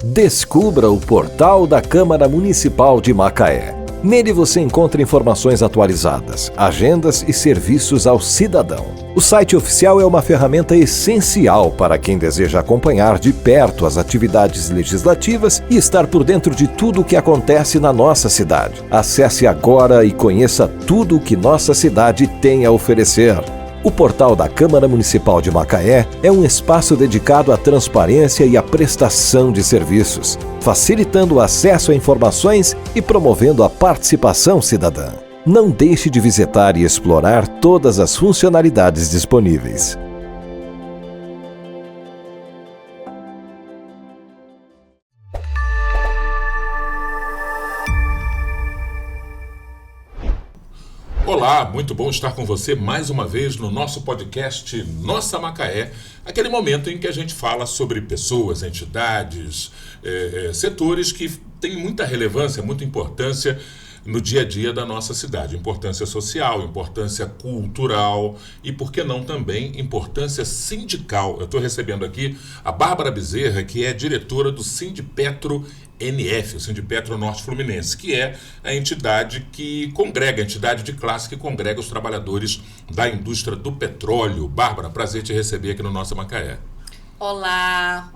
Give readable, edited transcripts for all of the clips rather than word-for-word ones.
Descubra o portal da Câmara Municipal de Macaé. Nele você encontra informações atualizadas, agendas e serviços ao cidadão. O site oficial é uma ferramenta essencial para quem deseja acompanhar de perto as atividades legislativas e estar por dentro de tudo o que acontece na nossa cidade. Acesse agora e conheça tudo o que nossa cidade tem a oferecer. O portal da Câmara Municipal de Macaé é um espaço dedicado à transparência e à prestação de serviços, facilitando o acesso a informações e promovendo a participação cidadã. Não deixe de visitar e explorar todas as funcionalidades disponíveis. Olá, muito bom estar com você mais uma vez no nosso podcast Nossa Macaé, aquele momento em que a gente fala sobre pessoas, entidades, setores que têm muita relevância, muita importância no dia a dia da nossa cidade. Importância social, importância cultural e, por que não, também importância sindical. Eu estou recebendo aqui a Bárbara Bezerra, que é diretora do Sindipetro NF, o Sindipetro Norte Fluminense, que é a entidade que congrega, a entidade de classe que congrega os trabalhadores da indústria do petróleo. Bárbara, prazer te receber aqui no Nossa Macaé. Olá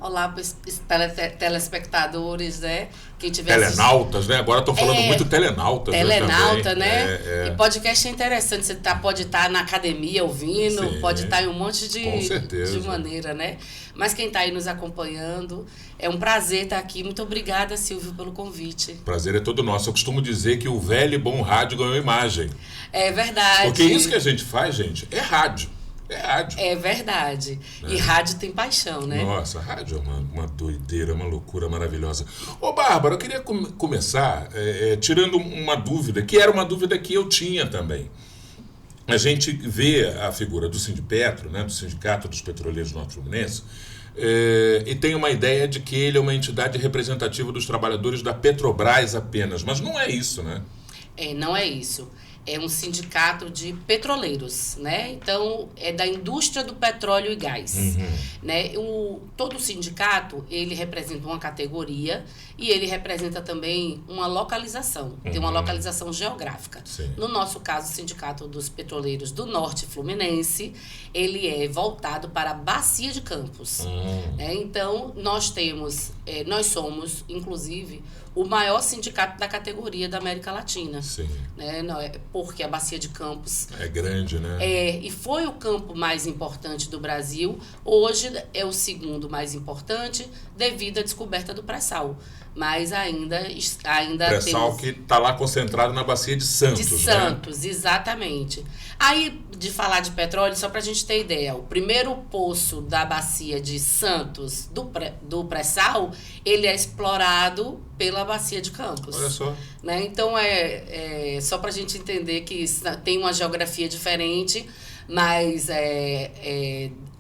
telespectadores, né? Quem tiver telenautas, né? Agora estão falando muito telenautas. Telenauta, né? E podcast é interessante. Você pode estar na academia ouvindo, sim, pode estar em um monte de maneira, né? Mas quem está aí nos acompanhando, é um prazer estar aqui. Muito obrigada, Silvio, pelo convite. Prazer é todo nosso. Eu costumo dizer que o velho e bom rádio ganhou imagem. É verdade. Porque isso que a gente faz, gente, é rádio. É rádio. É verdade. E rádio tem paixão, né? Nossa, rádio é uma doideira, uma loucura maravilhosa. Ô, Bárbara, eu queria começar tirando uma dúvida, que era uma dúvida que eu tinha também. A gente vê a figura do Sindipetro, né, do Sindicato dos Petroleiros do Norte Fluminense, e tem uma ideia de que ele é uma entidade representativa dos trabalhadores da Petrobras apenas. Mas não é isso, né? Não é isso. É um sindicato de petroleiros, né? Então, é da indústria do petróleo e gás. Né? Todo sindicato, ele representa uma categoria e ele representa também uma localização. Tem uma localização geográfica. Sim. No nosso caso, o Sindicato dos Petroleiros do Norte Fluminense, ele é voltado para a Bacia de Campos. Né? Então, nós somos, inclusive, o maior sindicato da categoria da América Latina. Sim. Né? Porque a Bacia de Campos é grande, né? E foi o campo mais importante do Brasil. Hoje é o segundo mais importante devido à descoberta do pré-sal. Mas ainda pré-sal temos... que está lá concentrado na Bacia de Santos. De Santos, né? Exatamente. Aí, de falar de petróleo, só para a gente ter ideia, o primeiro poço da Bacia de Santos, do pré-sal, ele é explorado pela Bacia de Campos. Olha só. Né? Então, só para a gente entender que tem uma geografia diferente, mas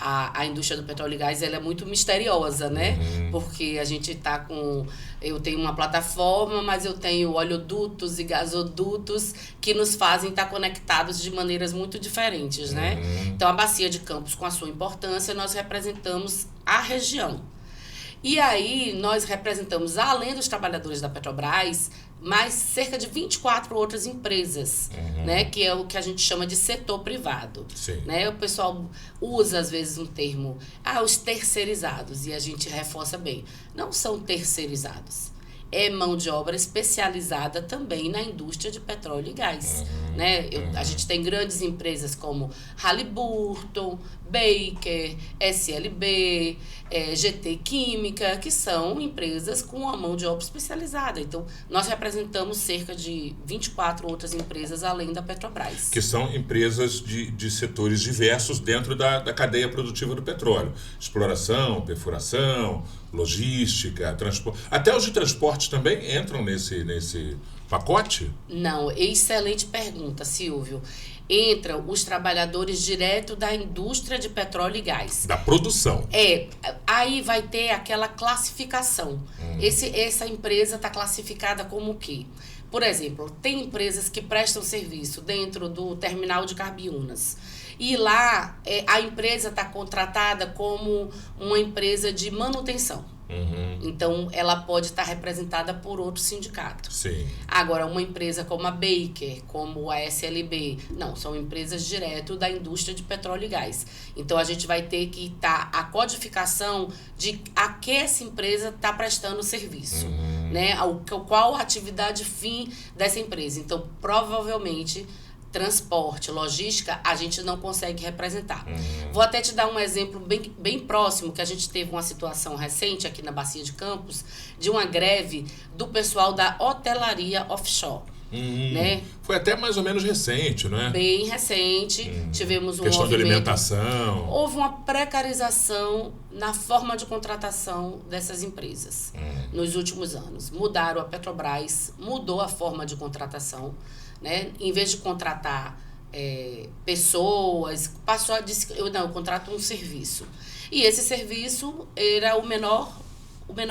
a indústria do petróleo e gás ela é muito misteriosa, né? Porque a gente está com... Eu tenho uma plataforma, mas eu tenho oleodutos e gasodutos que nos fazem estar conectados de maneiras muito diferentes, né? Então, a Bacia de Campos, com a sua importância, nós representamos a região. E aí, nós representamos, além dos trabalhadores da Petrobras, mais cerca de 24 outras empresas, né, que é o que a gente chama de setor privado. Né? O pessoal usa, às vezes, um termo, os terceirizados, e a gente reforça bem. Não são terceirizados. É mão de obra especializada também na indústria de petróleo e gás. Né? A gente tem grandes empresas como Halliburton, Baker, SLB, GT Química, que são empresas com a mão de obra especializada. Então, nós representamos cerca de 24 outras empresas além da Petrobras. Que são empresas de setores diversos dentro da cadeia produtiva do petróleo. Exploração, perfuração, logística, transporte. Até os de transporte também entram nesse pacote? Não, excelente pergunta, Silvio. Entram os trabalhadores direto da indústria de petróleo e gás. Da produção. Aí vai ter aquela classificação. Essa empresa está classificada como o quê? Por exemplo, tem empresas que prestam serviço dentro do terminal de Carbiúnas. E lá a empresa está contratada como uma empresa de manutenção. Então, ela pode estar representada por outro sindicato. Sim. Agora, uma empresa como a Baker, como a SLB, não, são empresas direto da indústria de petróleo e gás. Então, a gente vai ter que estar a codificação de a que essa empresa está prestando serviço, né? Qual a atividade fim dessa empresa. Então, provavelmente, transporte, logística, a gente não consegue representar. Vou até te dar um exemplo bem próximo, que a gente teve uma situação recente aqui na Bacia de Campos, de uma greve do pessoal da hotelaria offshore. Né? Foi até mais ou menos recente, não é? Bem recente. Tivemos um questão de movimento, alimentação. houve uma precarização na forma de contratação dessas empresas nos últimos anos. Mudaram a Petrobras, mudou a forma de contratação, né? Em vez de contratar pessoas, passou a dizer, eu contrato um serviço. E esse serviço era o menor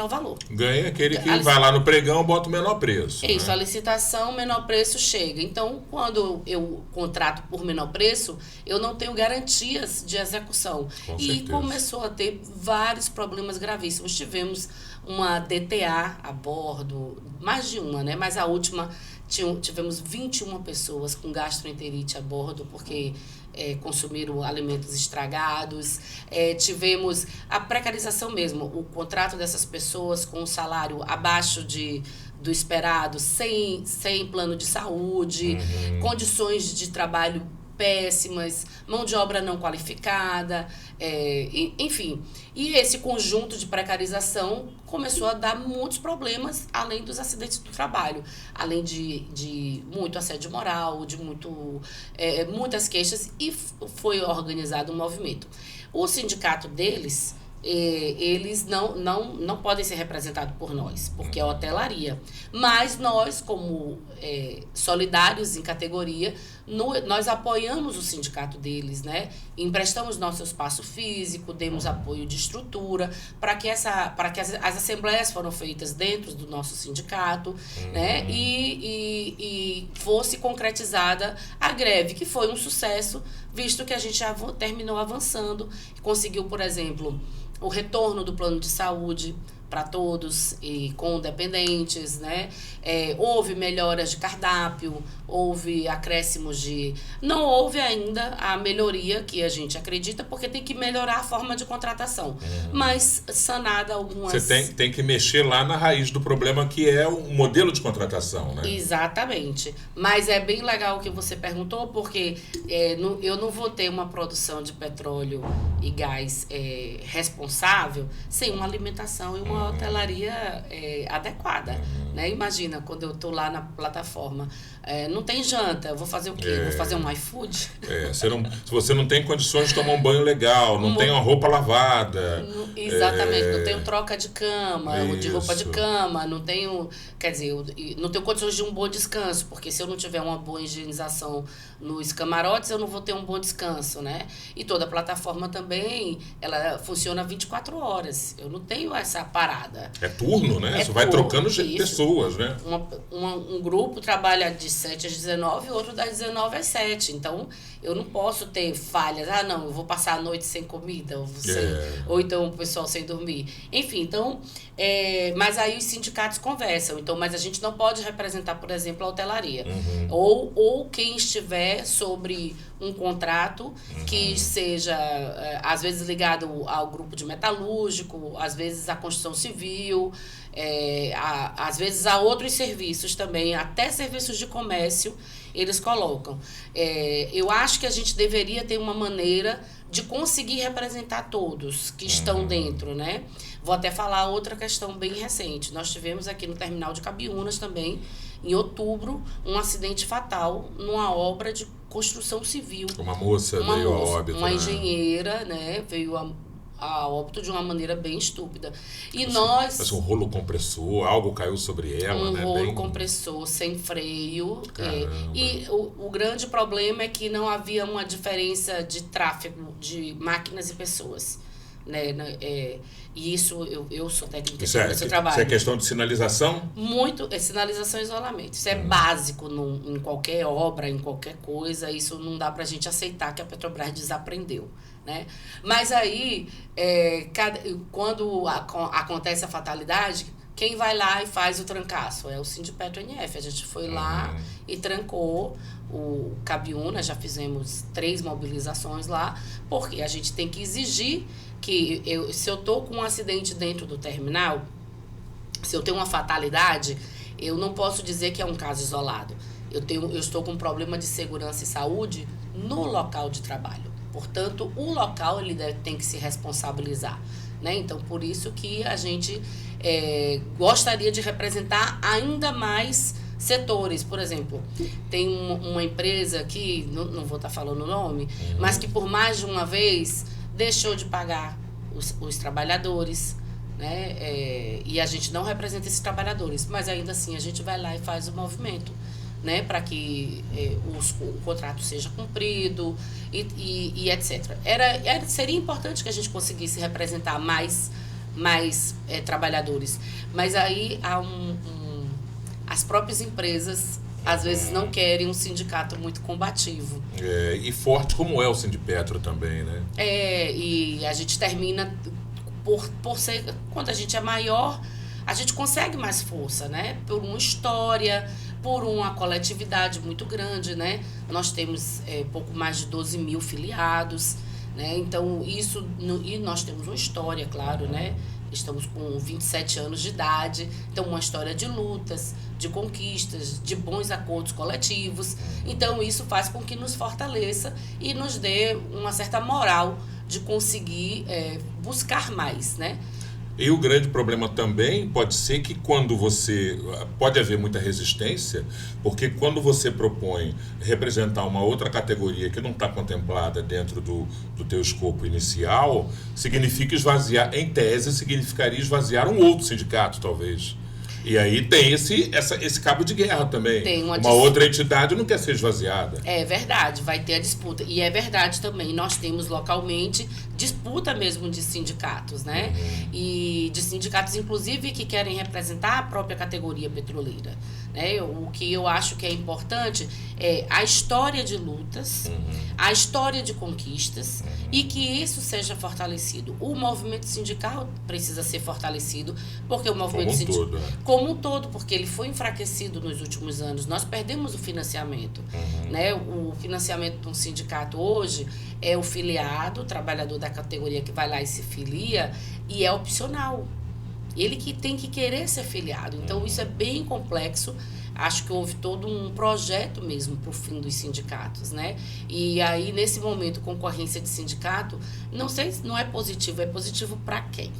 valor. Ganha aquele que vai lá no pregão, bota o menor preço. Isso, né? a licitação, o menor preço chega. Então, quando eu contrato por menor preço, eu não tenho garantias de execução. Com e certeza. começou a ter vários problemas gravíssimos. Tivemos uma DTA a bordo, mais de uma, né? Mas a última, tivemos 21 pessoas com gastroenterite a bordo, porque consumiram alimentos estragados. Tivemos a precarização mesmo, o contrato dessas pessoas com um salário abaixo do esperado, sem plano de saúde, condições de trabalho péssimas, mão de obra não qualificada, enfim. E esse conjunto de precarização começou a dar muitos problemas, além dos acidentes do trabalho, além de muito assédio moral, de muitas queixas, e foi organizado um movimento. O sindicato deles, eles não podem ser representados por nós, porque é hotelaria. Mas nós, como solidários em categoria, nós apoiamos o sindicato deles, né? Emprestamos nosso espaço físico, demos apoio de estrutura para que as assembleias foram feitas dentro do nosso sindicato, né? E fosse concretizada a greve, que foi um sucesso, visto que a gente já terminou avançando, conseguiu, por exemplo, o retorno do plano de saúde para todos e com dependentes, né? Houve melhoras de cardápio, houve acréscimos não houve ainda a melhoria que a gente acredita, porque tem que melhorar a forma de contratação. Mas sanada algumas... Você tem que mexer lá na raiz do problema, que é o modelo de contratação, né? Exatamente. Mas é bem legal o que você perguntou, porque eu não vou ter uma produção de petróleo e gás responsável sem uma alimentação e uma hotelaria adequada, né? Imagina, quando eu estou lá na plataforma, não tem janta, eu vou fazer o quê? Vou fazer um iFood? Se você não tem condições de tomar um banho legal, não tem uma roupa lavada... Exatamente, não tenho troca de cama, de roupa de cama, não tenho condições de um bom descanso, porque se eu não tiver uma boa higienização nos camarotes, eu não vou ter um bom descanso, né? E toda a plataforma também, ela funciona 24 horas, eu não tenho essa parada. É turno, né? Você vai trocando pessoas, né? Um grupo trabalha de 7 às 19 e outro das 19 às 7. Então, eu não posso ter falhas. Eu vou passar a noite sem comida. Ou então o pessoal sem dormir. Enfim, então... mas aí os sindicatos conversam. Então, mas a gente não pode representar, por exemplo, a hotelaria. Ou quem estiver sobre um contrato que seja, às vezes, ligado ao grupo de metalúrgico, às vezes à construção civil, às vezes a outros serviços também, até serviços de comércio, eles colocam. Eu acho que a gente deveria ter uma maneira de conseguir representar todos que estão dentro, né? Vou até falar outra questão bem recente. Nós tivemos aqui no terminal de Cabiúnas também, em outubro, um acidente fatal numa obra de construção civil. Uma moça veio a óbito. Uma engenheira, né? Veio a óbito de uma maneira bem estúpida. E Mas um rolo compressor, algo caiu sobre ela, né? Um rolo compressor sem freio. E o grande problema é que não havia uma diferença de tráfego de máquinas e pessoas. Né? E isso, eu sou técnica de trabalho. Isso é questão de sinalização? Muito, sinalização e isolamento. Isso é básico em qualquer obra, em qualquer coisa. Isso não dá pra gente aceitar que a Petrobras desaprendeu. né? Mas aí, quando acontece a fatalidade, quem vai lá e faz o trancaço? É o Sindipetro NF. A gente foi lá e trancou o Cabiúna, já fizemos 3 mobilizações lá, porque a gente tem que exigir que, se eu estou com um acidente dentro do terminal, se eu tenho uma fatalidade, eu não posso dizer que é um caso isolado. Eu estou com um problema de segurança e saúde no local de trabalho. Portanto, o local tem que se responsabilizar, né? Então, por isso que a gente gostaria de representar ainda mais setores. Por exemplo, tem uma empresa aqui, não vou estar falando o nome, mas que por mais de uma vez deixou de pagar os trabalhadores, né? E a gente não representa esses trabalhadores, mas ainda assim a gente vai lá e faz o movimento, né? Para que o contrato seja cumprido e etc. Seria importante que a gente conseguisse representar mais trabalhadores, mas aí as próprias empresas às vezes não querem um sindicato muito combativo. E forte como é o Sindipetro também, né? E a gente termina por ser, quando a gente é maior, a gente consegue mais força, né? Por uma história, por uma coletividade muito grande, né? Nós temos pouco mais de 12 mil filiados, né? Então, e nós temos uma história, claro, né? Estamos com 27 anos de idade, então uma história de lutas, de conquistas, de bons acordos coletivos. Então, isso faz com que nos fortaleça e nos dê uma certa moral de conseguir buscar mais, né? E o grande problema também pode ser que pode haver muita resistência, porque quando você propõe representar uma outra categoria que não está contemplada dentro do teu escopo inicial, significaria esvaziar um outro sindicato, talvez. E aí tem esse cabo de guerra também. Tem uma outra entidade não quer ser esvaziada. É verdade, vai ter a disputa. E é verdade também, nós temos localmente disputa mesmo de sindicatos, né? E de sindicatos, inclusive, que querem representar a própria categoria petroleira, né? O que eu acho que é importante é a história de lutas, a história de conquistas, e que isso seja fortalecido. O movimento sindical precisa ser fortalecido, porque o movimento sindical... Como um todo, porque ele foi enfraquecido nos últimos anos. Nós perdemos o financiamento, né? O financiamento de um sindicato hoje é o filiado, o trabalhador da categoria que vai lá e se filia, e é opcional. Ele que tem que querer ser filiado. Então, isso é bem complexo. Acho que houve todo um projeto mesmo para o fim dos sindicatos, né? E aí, nesse momento, concorrência de sindicato, não sei se não é positivo para quem?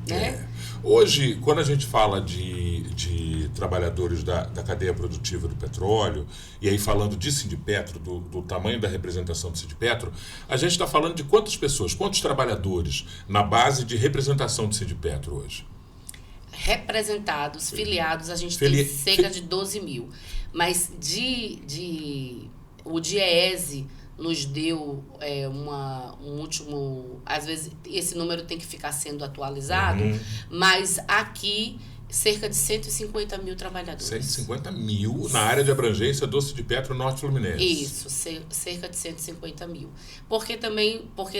Né? Hoje, quando a gente fala de trabalhadores da cadeia produtiva do petróleo, e aí falando de Sindipetro, do tamanho da representação do Sindipetro, a gente está falando de quantas pessoas, quantos trabalhadores na base de representação do Sindipetro hoje? Representados, filiados, a gente tem cerca de 12 mil. Mas o DIEESE nos deu um último... Às vezes, esse número tem que ficar sendo atualizado, mas aqui, cerca de 150 mil trabalhadores. 150 mil na área de abrangência do Sindipetro Norte Fluminense. Isso, cerca de 150 mil. Porque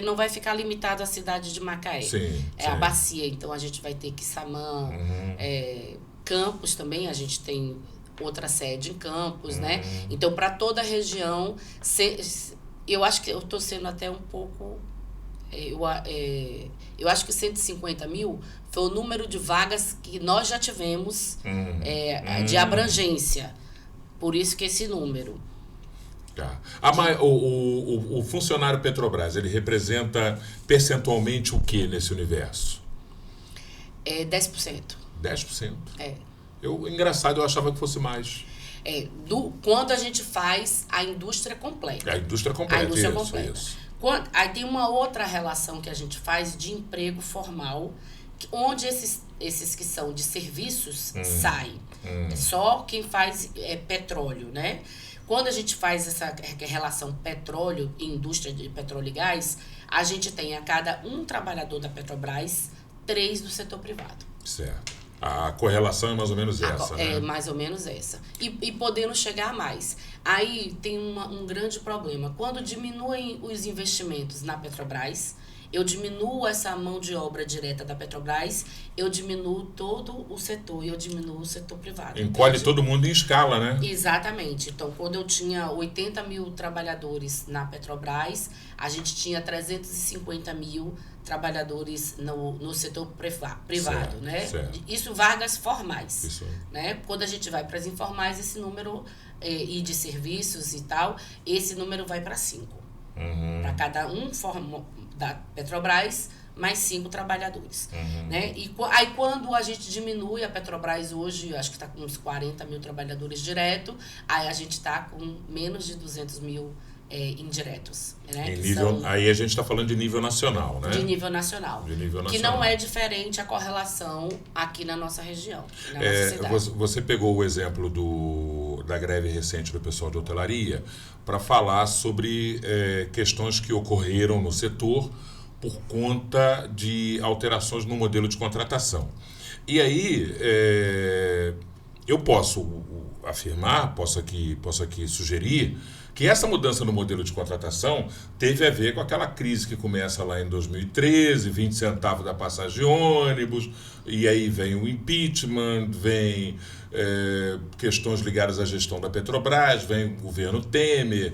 não vai ficar limitado à cidade de Macaé. Sim. A bacia, então a gente vai ter Quissamã, Campos também, a gente tem outra sede em Campos, né? Então, para toda a região... Eu acho que eu estou sendo até um pouco... Eu acho que 150 mil foi o número de vagas que nós já tivemos de abrangência. Por isso que esse número. Tá. O funcionário Petrobras, ele representa percentualmente o que nesse universo? 10%. 10%? Engraçado, eu achava que fosse mais. Quando a gente faz a indústria completa. A indústria completa, isso. Aí tem uma outra relação que a gente faz de emprego formal, onde esses que são de serviços saem. É só quem faz petróleo, né? Quando a gente faz essa relação petróleo e indústria de petróleo e gás, a gente tem a cada um trabalhador da Petrobras, 3 do setor privado. Certo. A correlação é mais ou menos essa, né? É mais ou menos essa. E podendo chegar a mais. Aí tem um grande problema. Quando diminuem os investimentos na Petrobras, eu diminuo essa mão de obra direta da Petrobras, eu diminuo todo o setor, eu diminuo o setor privado. Encolhe todo mundo em escala, né? Exatamente. Então, quando eu tinha 80 mil trabalhadores na Petrobras, a gente tinha 350 mil trabalhadores no setor privado, certo, né? Certo. Isso vagas formais. Isso. Né? Quando a gente vai para as informais, esse número, e de serviços e tal, esse número vai para 5. Para cada um da Petrobras, mais 5 trabalhadores. Né? E aí, quando a gente diminui a Petrobras hoje, acho que está com uns 40 mil trabalhadores direto, aí a gente está com menos de 200 mil indiretos. Né? Aí a gente está falando de nível nacional, né? De nível nacional. Que não é diferente a correlação aqui na nossa região, na nossa cidade. Você pegou o exemplo da greve recente do pessoal de hotelaria para falar sobre questões que ocorreram no setor por conta de alterações no modelo de contratação. E aí, eu posso afirmar, posso aqui sugerir, que essa mudança no modelo de contratação teve a ver com aquela crise que começa lá em 2013, 20 centavos da passagem de ônibus, e aí vem o impeachment, vem questões ligadas à gestão da Petrobras, vem o governo Temer,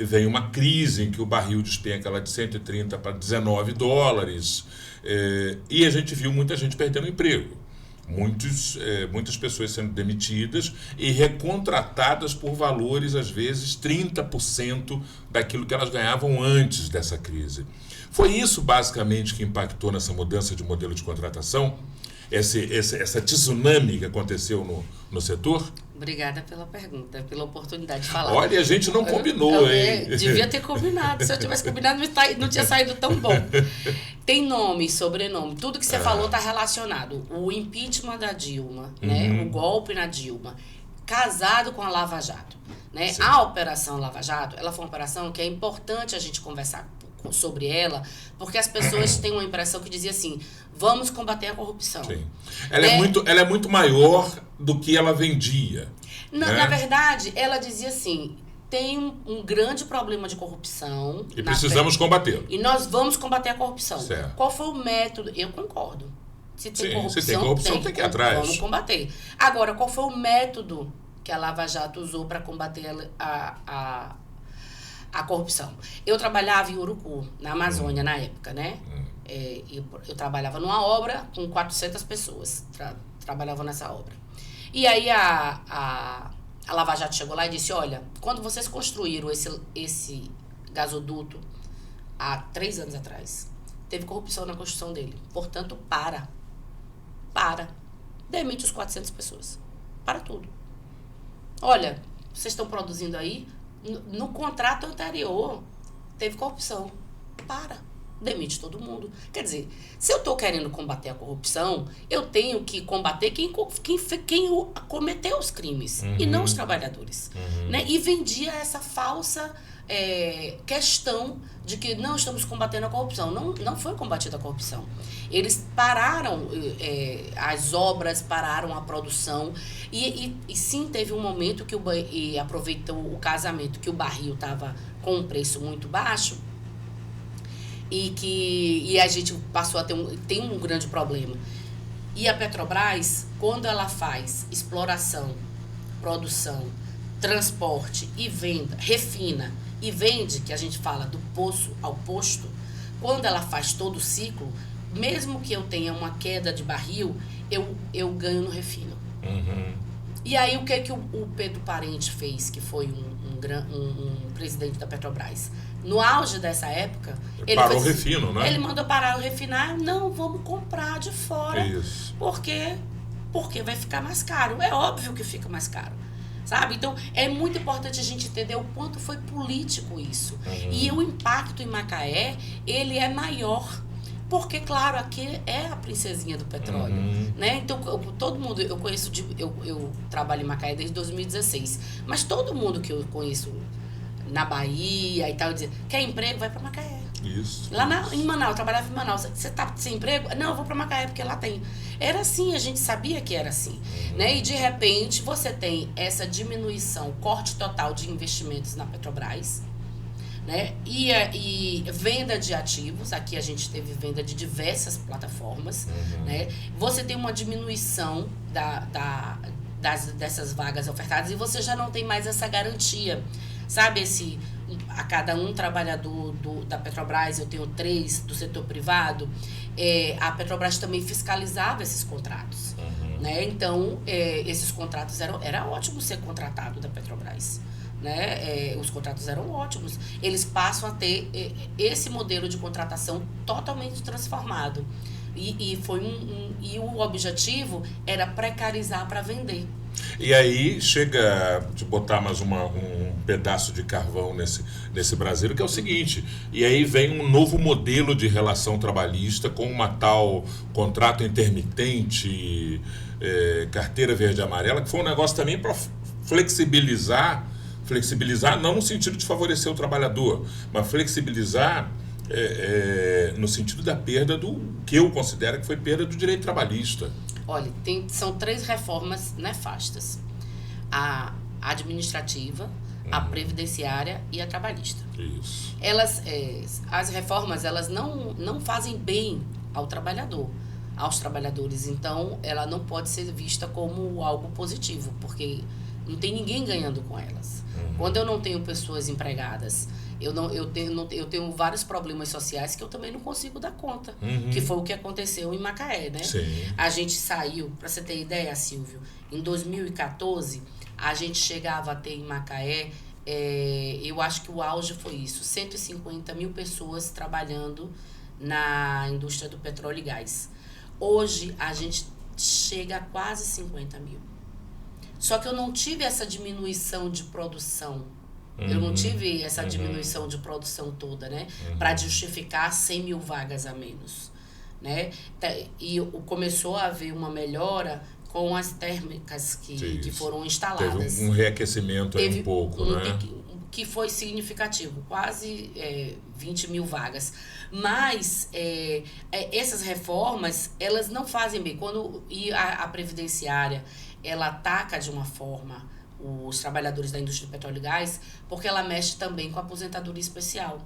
vem uma crise em que o barril despenca lá de 130 para 19 dólares, e a gente viu muita gente perdendo emprego. Muitas pessoas sendo demitidas e recontratadas por valores, às vezes, 30% daquilo que elas ganhavam antes dessa crise. Foi isso, basicamente, que impactou nessa mudança de modelo de contratação? Essa tsunami que aconteceu no setor? Obrigada pela pergunta, pela oportunidade de falar. Olha, a gente não combinou, hein? Devia ter combinado. Se eu tivesse combinado, não tinha saído tão bom. Tem nome, sobrenome. Tudo que você falou está relacionado. O impeachment da Dilma, né? O golpe na Dilma, casado com a Lava Jato. Né? A Operação Lava Jato, ela foi uma operação que é importante a gente conversar sobre ela, porque as pessoas têm uma impressão que dizia assim, vamos combater a corrupção. Sim. Ela é muito maior do que ela vendia. Na verdade, ela dizia assim, tem um grande problema de corrupção. E precisamos combatê-lo. E nós vamos combater a corrupção. Certo. Qual foi o método? Eu concordo. Se tem corrupção, tem que ir atrás. Vamos combater. Agora, qual foi o método que a Lava Jato usou para combater a corrupção? Eu trabalhava em Urucu, na Amazônia, na época, né? Eu trabalhava numa obra com 400 pessoas. Trabalhavam nessa obra. E aí a Lava Jato chegou lá e disse, olha, quando vocês construíram esse gasoduto há 3 anos atrás, teve corrupção na construção dele. Portanto, para. Demite os 400 pessoas. Para tudo. Olha, vocês estão produzindo aí, no contrato anterior, teve corrupção. Demite todo mundo. Quer dizer, se eu estou querendo combater a corrupção, eu tenho que combater quem cometeu os crimes, e não os trabalhadores. Né? E vendia essa falsa questão de que não estamos combatendo a corrupção. Não foi combatida a corrupção. Eles pararam as obras, pararam a produção, e sim, teve um momento que aproveitou o casamento, que o barril estava com um preço muito baixo, e a gente passou a tem um grande problema. E a Petrobras, quando ela faz exploração, produção, transporte e venda, refina e vende, que a gente fala do poço ao posto, quando ela faz todo o ciclo, mesmo que eu tenha uma queda de barril, eu ganho no refino. E aí o que o Pedro Parente fez, que foi um presidente da Petrobras? No auge dessa época... Ele parou o refino, né? Ele mandou parar o refinar. Não, vamos comprar de fora. Isso. Porque vai ficar mais caro. É óbvio que fica mais caro. Sabe? Então, é muito importante a gente entender o quanto foi político isso. E o impacto em Macaé, ele é maior. Porque, claro, aqui é a princesinha do petróleo. Né? Então, todo mundo... Eu conheço... Eu trabalho em Macaé desde 2016. Mas todo mundo que eu conheço... na Bahia e tal, dizer, quer emprego, vai para Macaé. Isso. Em Manaus, eu trabalhava em Manaus. Você tá sem emprego? Não, eu vou para Macaé porque lá tem. Era assim, a gente sabia que era assim. Né? E de repente você tem essa diminuição, corte total de investimentos na Petrobras. Né? E venda de ativos, aqui a gente teve venda de diversas plataformas. Né? Você tem uma diminuição dessas vagas ofertadas e você já não tem mais essa garantia. Sabe, a cada um trabalhador da Petrobras, eu tenho 3 do setor privado, a Petrobras também fiscalizava esses contratos. Né? Então, esses contratos era ótimo ser contratado da Petrobras. Né? Os contratos eram ótimos. Eles passam a ter esse modelo de contratação totalmente transformado. E o objetivo era precarizar para vender. E aí chega de botar mais um pedaço de carvão nesse Brasil, que é o seguinte, e aí vem um novo modelo de relação trabalhista com uma tal contrato intermitente, carteira verde e amarela, que foi um negócio também para flexibilizar não no sentido de favorecer o trabalhador, mas flexibilizar no sentido da perda do que eu considero que foi perda do direito trabalhista. Olha, são 3 reformas nefastas. A administrativa, a previdenciária e a trabalhista. Isso. As reformas, elas não fazem bem ao trabalhador, aos trabalhadores. Então, ela não pode ser vista como algo positivo, porque não tem ninguém ganhando com elas. Quando eu não tenho pessoas empregadas, eu tenho vários problemas sociais que eu também não consigo dar conta. Que foi o que aconteceu em Macaé, né? Sim. A gente saiu, para você ter ideia, Silvio, em 2014, a gente chegava a ter em Macaé, eu acho que o auge foi isso, 150 mil pessoas trabalhando na indústria do petróleo e gás. Hoje, a gente chega a quase 50 mil. Só que eu não tive essa diminuição de produção. Eu não tive essa diminuição de produção toda, né? Para justificar 100 mil vagas a menos. Né? E começou a haver uma melhora com as térmicas que foram instaladas. Teve um reaquecimento aí um pouco, né? Que foi significativo, quase 20 mil vagas. Mas essas reformas, elas não fazem bem. E a previdenciária, ela ataca de uma forma os trabalhadores da indústria do petróleo e gás, porque ela mexe também com a aposentadoria especial.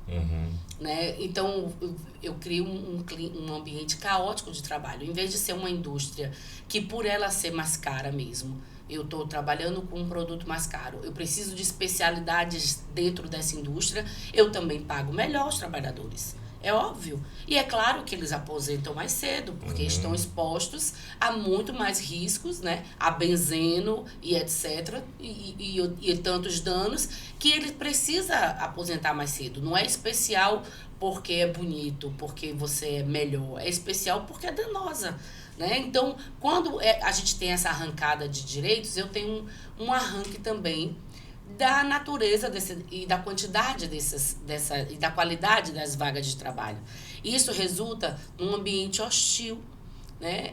Né? Então, eu crio um ambiente caótico de trabalho. Em vez de ser uma indústria que, por ela ser mais cara mesmo, eu estou trabalhando com um produto mais caro, eu preciso de especialidades dentro dessa indústria, eu também pago melhor os trabalhadores. É óbvio. E é claro que eles aposentam mais cedo, porque estão expostos a muito mais riscos, né? A benzeno e etc. E tantos danos que ele precisa aposentar mais cedo. Não é especial porque é bonito, porque você é melhor. É especial porque é danosa. Né? Então, quando a gente tem essa arrancada de direitos, eu tenho um arranque também da natureza e da quantidade e da qualidade das vagas de trabalho. Isso resulta num ambiente hostil, né?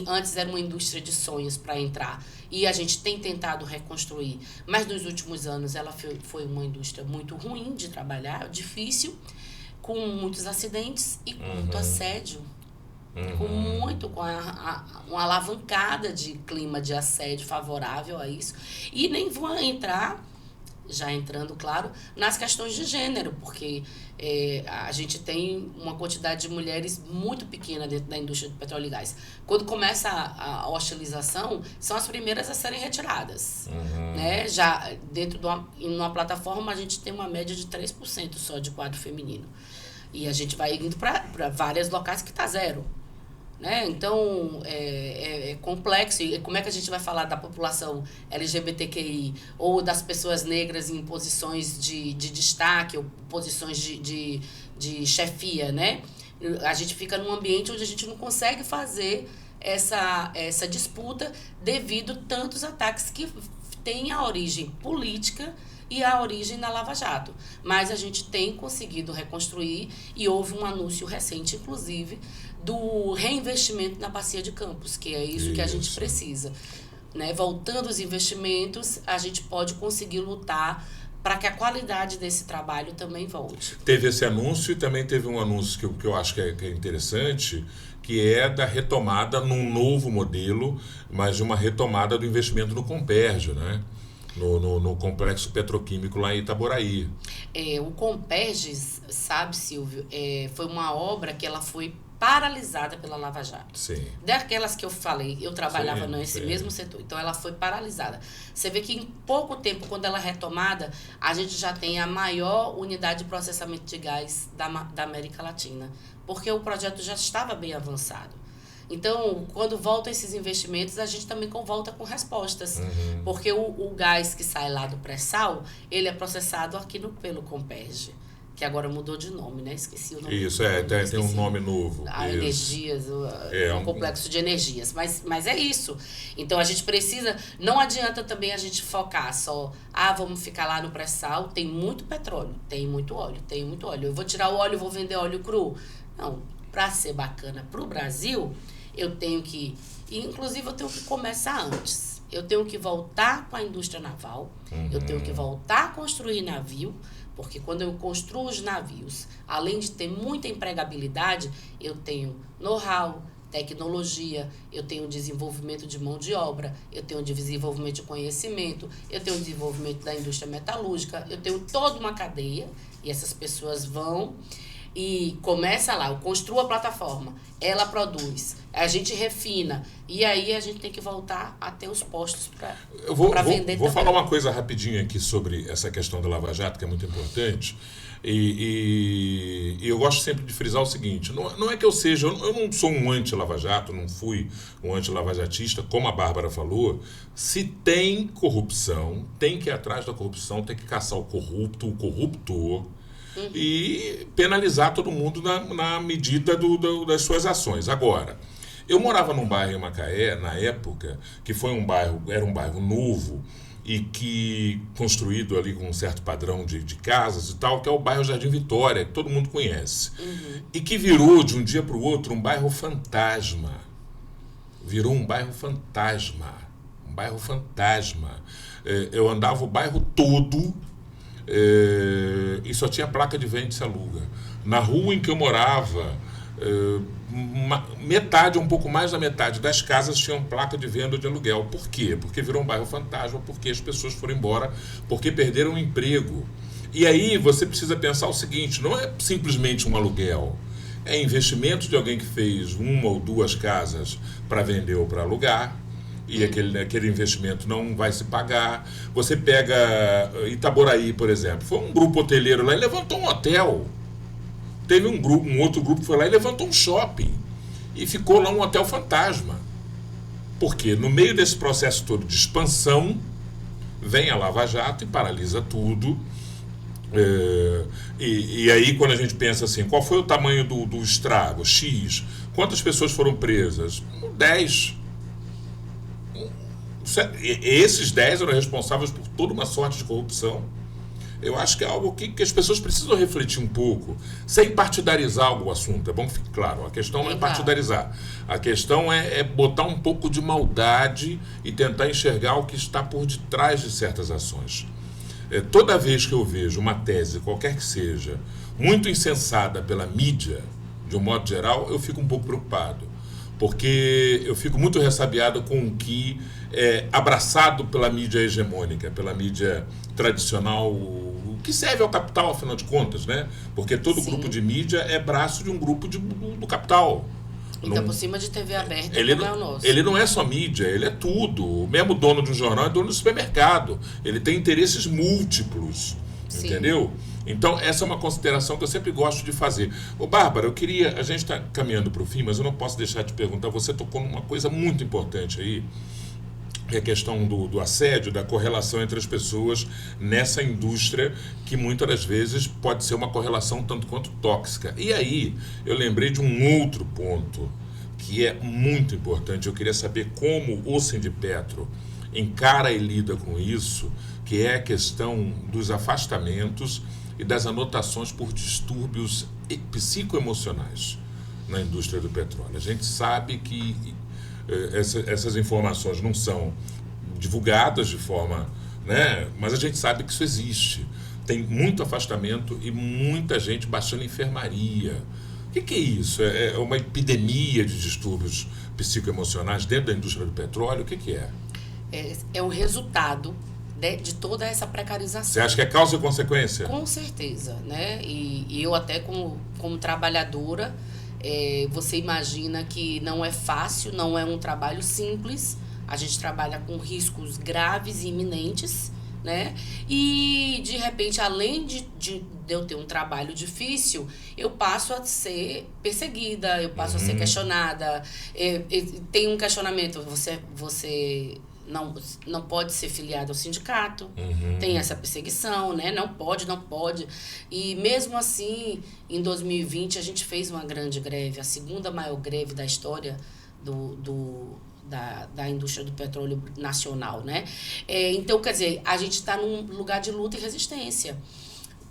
Antes era uma indústria de sonhos para entrar, e a gente tem tentado reconstruir, mas nos últimos anos ela foi uma indústria muito ruim de trabalhar, difícil, com muitos acidentes e com muito assédio. Com uma alavancada de clima de assédio favorável a isso. E nem vou entrar, já entrando, claro, nas questões de gênero, porque a gente tem uma quantidade de mulheres muito pequena dentro da indústria do petróleo e gás. Quando começa a hostilização, são as primeiras a serem retiradas. Né? Já dentro de uma plataforma, a gente tem uma média de 3% só de quadro feminino. E a gente vai indo para vários locais que está zero. Né? Então, é complexo. E como é que a gente vai falar da população LGBTQI ou das pessoas negras em posições de destaque ou posições de chefia, né? A gente fica num ambiente onde a gente não consegue fazer essa disputa devido a tantos ataques que têm a origem política e a origem na Lava Jato. Mas a gente tem conseguido reconstruir, e houve um anúncio recente, inclusive, do reinvestimento na Bacia de Campos, que é isso que a gente precisa. Né? Voltando os investimentos, a gente pode conseguir lutar para que a qualidade desse trabalho também volte. Teve esse anúncio e também teve um anúncio que eu acho que é interessante, que é da retomada num novo modelo, mas de uma retomada do investimento no Comperj, né? No complexo petroquímico lá em Itaboraí. O Comperj, sabe, Silvio, foi uma obra que ela foi paralisada pela Lava Jato. Sim. Daquelas que eu falei, eu trabalhava nesse mesmo setor, então ela foi paralisada. Você vê que em pouco tempo, quando ela é retomada, a gente já tem a maior unidade de processamento de gás da América Latina, porque o projeto já estava bem avançado. Então, quando voltam esses investimentos, a gente também volta com respostas, porque o gás que sai lá do pré-sal, ele é processado aqui pelo Comperj, que agora mudou de nome, né? Esqueci o nome. Isso, tem um nome novo. Energias, um complexo de energias. Mas é isso. Então, a gente precisa... Não adianta também a gente focar só... vamos ficar lá no pré-sal, tem muito petróleo, tem muito óleo. Eu vou tirar o óleo, vou vender óleo cru. Não, para ser bacana para o Brasil, eu tenho que... Inclusive, eu tenho que começar antes. Eu tenho que voltar com a indústria naval. Eu tenho que voltar a construir navio. Porque quando eu construo os navios, além de ter muita empregabilidade, eu tenho know-how, tecnologia, eu tenho desenvolvimento de mão de obra, eu tenho desenvolvimento de conhecimento, eu tenho desenvolvimento da indústria metalúrgica, eu tenho toda uma cadeia, e essas pessoas vão e começa lá, eu construo a plataforma, ela produz, a gente refina, e aí a gente tem que voltar a ter os postos para vender também. Vou falar uma coisa rapidinho aqui sobre essa questão do Lava Jato, que é muito importante, e eu gosto sempre de frisar o seguinte, não é que eu não sou um anti-Lava Jato, não fui um anti-lavajatista, como a Bárbara falou. Se tem corrupção, tem que ir atrás da corrupção, tem que caçar o corrupto, o corruptor, e penalizar todo mundo na medida das suas ações. Agora, eu morava num bairro em Macaé, na época, que era um bairro novo e que construído ali com um certo padrão de casas e tal, que é o bairro Jardim Vitória, que todo mundo conhece. E que virou, de um dia para o outro, um bairro fantasma. Virou um bairro fantasma. Eu andava o bairro todo... e só tinha placa de vende se aluga. Na rua em que eu morava, metade, um pouco mais da metade das casas tinham placa de venda ou de aluguel. Por quê? Porque virou um bairro fantasma, porque as pessoas foram embora, porque perderam o emprego. E aí você precisa pensar o seguinte, não é simplesmente um aluguel, é investimento de alguém que fez uma ou duas casas para vender ou para alugar, e aquele investimento não vai se pagar. Você pega Itaboraí, por exemplo, foi um grupo hoteleiro lá e levantou um hotel. Teve um outro grupo que foi lá e levantou um shopping. E ficou lá um hotel fantasma. Porque no meio desse processo todo de expansão, vem a Lava Jato e paralisa tudo. E aí quando a gente pensa assim, qual foi o tamanho do estrago? X. Quantas pessoas foram presas? 10. Esses 10 eram responsáveis por toda uma sorte de corrupção. Eu acho que é algo que as pessoas precisam refletir um pouco, sem partidarizar o assunto. É bom que fique claro, a questão não é partidarizar. A questão é botar um pouco de maldade e tentar enxergar o que está por detrás de certas ações. Toda vez que eu vejo uma tese, qualquer que seja, muito insensada pela mídia, de um modo geral, eu fico um pouco preocupado. Porque eu fico muito ressabiado com o que é abraçado pela mídia hegemônica, pela mídia tradicional, que serve ao capital, afinal de contas, né? Porque todo grupo de mídia é braço de um grupo do capital. Então, por cima de TV aberta, como é o nosso. Ele não é só mídia, ele é tudo. O mesmo dono de um jornal é dono do supermercado. Ele tem interesses múltiplos, entendeu? Então, essa é uma consideração que eu sempre gosto de fazer. Bárbara, a gente está caminhando para o fim, mas eu não posso deixar de perguntar, você tocou numa coisa muito importante aí, que é a questão do assédio, da correlação entre as pessoas nessa indústria, que muitas das vezes pode ser uma correlação tanto quanto tóxica. E aí, eu lembrei de um outro ponto, que é muito importante. Eu queria saber como o Sindipetro encara e lida com isso, que é a questão dos afastamentos e das anotações por distúrbios psicoemocionais na indústria do petróleo. A gente sabe que essas informações não são divulgadas de forma né? Mas a gente sabe que isso existe. Tem muito afastamento e muita gente baixando enfermaria. O que é isso? É uma epidemia de distúrbios psicoemocionais dentro da indústria do petróleo? O que é? É um resultado de toda essa precarização. Você acha que é causa e consequência? Com certeza, né? E eu até como trabalhadora, você imagina que não é fácil, não é um trabalho simples. A gente trabalha com riscos graves e iminentes, né? E, de repente, além de eu ter um trabalho difícil, eu passo a ser perseguida, eu passo a ser questionada. Tem um questionamento, você não pode ser filiado ao sindicato, tem essa perseguição, né? Não pode. E mesmo assim, em 2020, a gente fez uma grande greve, a segunda maior greve da história da indústria do petróleo nacional, né? Então, quer dizer, a gente está num lugar de luta e resistência.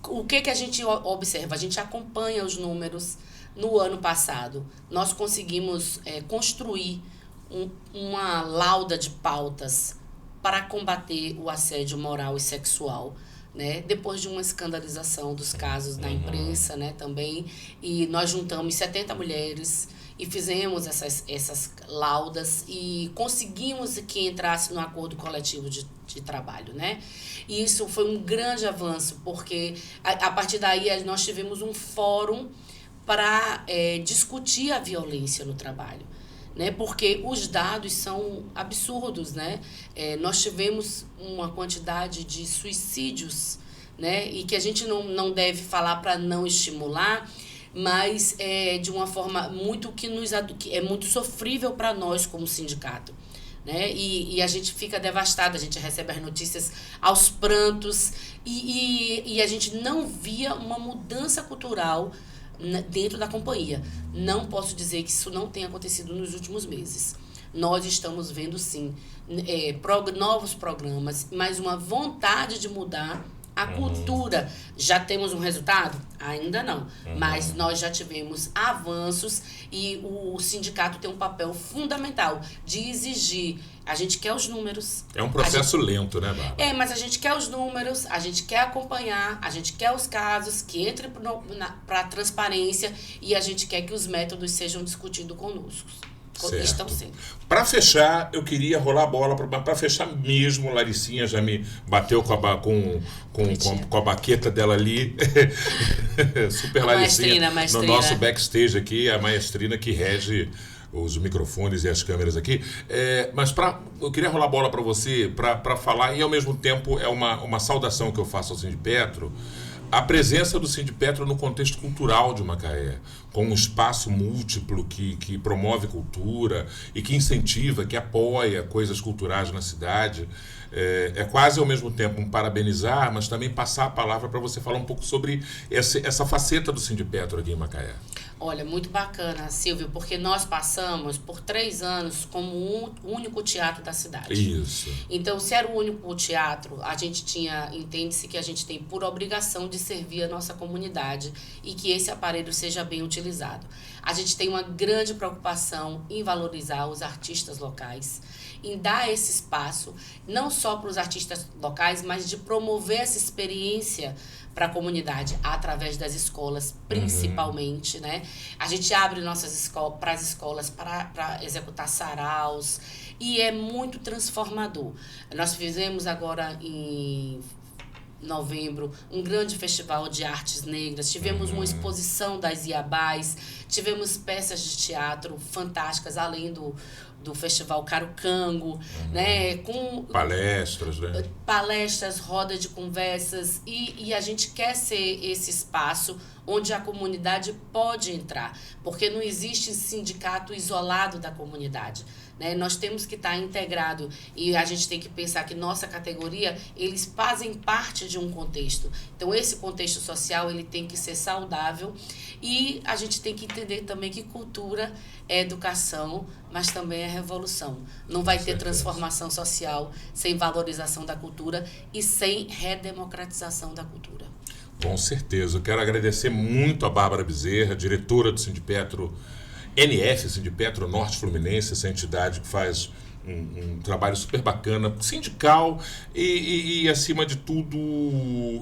O que a gente observa? A gente acompanha os números. No ano passado, nós conseguimos construir uma lauda de pautas para combater o assédio moral e sexual, né? Depois de uma escandalização dos casos na imprensa, né, também, e nós juntamos 70 mulheres e fizemos essas laudas e conseguimos que entrasse no acordo coletivo de trabalho, né? E isso foi um grande avanço, porque a partir daí nós tivemos um fórum para discutir a violência no trabalho, né? Porque os dados são absurdos, né? Nós tivemos uma quantidade de suicídios, né? E que a gente não deve falar para não estimular, mas de uma forma que é muito sofrível para nós como sindicato, né? E a gente fica devastada, a gente recebe as notícias aos prantos e a gente não via uma mudança cultural dentro da companhia. Não posso dizer que isso não tenha acontecido nos últimos meses. Nós estamos vendo, sim, novos programas, mas uma vontade de mudar a cultura. Já temos um resultado? Ainda não. Mas nós já tivemos avanços e o sindicato tem um papel fundamental de exigir. A gente quer os números. É um processo lento, né, Bárbara? Mas a gente quer os números, a gente quer acompanhar, a gente quer os casos que entrem para a transparência e a gente quer que os métodos sejam discutidos conosco. Certo. Estão sendo. Para fechar, eu queria rolar a bola para fechar mesmo. Laricinha já me bateu com a baqueta dela ali. Super Laricinha. Maestrina. No nosso backstage aqui, a maestrina que rege os microfones e as câmeras aqui. Mas eu queria rolar a bola para você, para falar, e ao mesmo tempo é uma saudação que eu faço ao Sindipetro, a presença do Sindipetro no contexto cultural de Macaé, com um espaço múltiplo que promove cultura e que incentiva, que apoia coisas culturais na cidade. É quase ao mesmo tempo um parabenizar, mas também passar a palavra para você falar um pouco sobre essa faceta do Sindipetro aqui em Macaé. Olha, muito bacana, Silvio, porque nós passamos por 3 anos como o único teatro da cidade. Isso. Então, se era o único teatro, a gente entende-se que a gente tem por obrigação de servir a nossa comunidade e que esse aparelho seja bem utilizado. A gente tem uma grande preocupação em valorizar os artistas locais, em dar esse espaço, não só para os artistas locais, mas de promover essa experiência para a comunidade, através das escolas, principalmente, né? A gente abre nossas escolas para as escolas para executar saraus e é muito transformador. Nós fizemos agora em novembro um grande festival de artes negras, tivemos uma exposição das Iabás, tivemos peças de teatro fantásticas, além do Festival Carucango, né? Com palestras, né? Palestras, rodas de conversas e a gente quer ser esse espaço onde a comunidade pode entrar, porque não existe sindicato isolado da comunidade, né? Nós temos que estar integrado e a gente tem que pensar que nossa categoria, eles fazem parte de um contexto. Então, esse contexto social, ele tem que ser saudável e a gente tem que entender também que cultura é educação, mas também é revolução. Não vai ter transformação social sem valorização da cultura e sem redemocratização da cultura. Com certeza. Eu quero agradecer muito a Bárbara Bezerra, diretora do Sindipetro NF, Sindipetro Norte Fluminense, essa entidade que faz um trabalho super bacana, sindical e acima de tudo,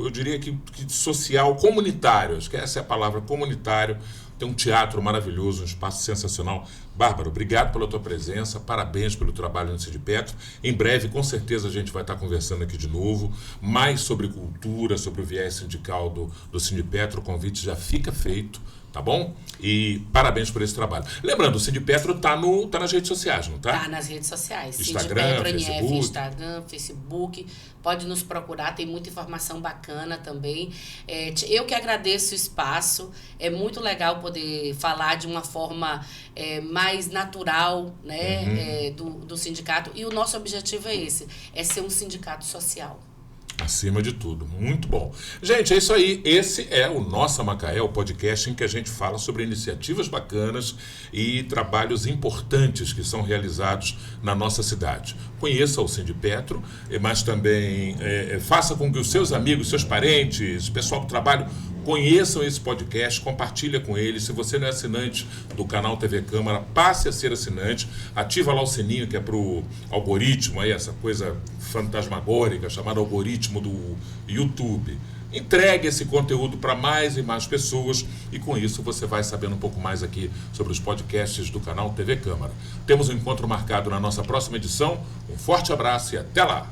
eu diria que social, comunitário. Acho que essa é a palavra, comunitário. Tem um teatro maravilhoso, um espaço sensacional. Bárbara, obrigado pela tua presença, parabéns pelo trabalho no Sindipetro. Em breve, com certeza, a gente vai estar conversando aqui de novo, mais sobre cultura, sobre o viés sindical do Sindipetro. O convite já fica feito, tá bom? E parabéns por esse trabalho. Lembrando, o Sindipetro tá nas redes sociais, não tá? Tá nas redes sociais. Instagram, Sindipetro NF, Facebook. Instagram, Facebook. Pode nos procurar, tem muita informação bacana também. Eu que agradeço o espaço. É muito legal poder falar de uma forma mais natural, né, do sindicato. E o nosso objetivo é esse, é ser um sindicato social. Acima de tudo. Muito bom. Gente, é isso aí. Esse é o Nossa Macaé, o podcast em que a gente fala sobre iniciativas bacanas e trabalhos importantes que são realizados na nossa cidade. Conheça o Sindipetro, mas também faça com que os seus amigos, seus parentes, pessoal do trabalho conheçam esse podcast, compartilha com eles. Se você não é assinante do canal TV Câmara, passe a ser assinante, ativa lá o sininho, que é pro algoritmo, aí, essa coisa fantasmagórica chamada algoritmo do YouTube. Entregue esse conteúdo para mais e mais pessoas e com isso você vai sabendo um pouco mais aqui sobre os podcasts do canal TV Câmara. Temos um encontro marcado na nossa próxima edição. Um forte abraço e até lá!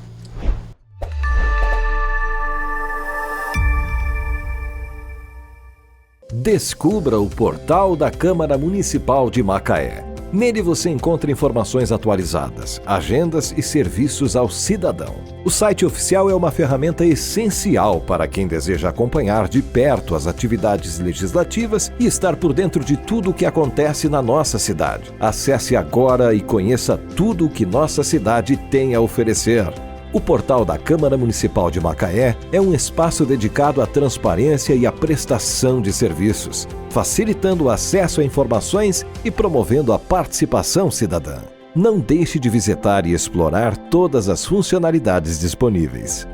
Descubra o portal da Câmara Municipal de Macaé. Nele você encontra informações atualizadas, agendas e serviços ao cidadão. O site oficial é uma ferramenta essencial para quem deseja acompanhar de perto as atividades legislativas e estar por dentro de tudo o que acontece na nossa cidade. Acesse agora e conheça tudo o que nossa cidade tem a oferecer. O portal da Câmara Municipal de Macaé é um espaço dedicado à transparência e à prestação de serviços, facilitando o acesso a informações e promovendo a participação cidadã. Não deixe de visitar e explorar todas as funcionalidades disponíveis.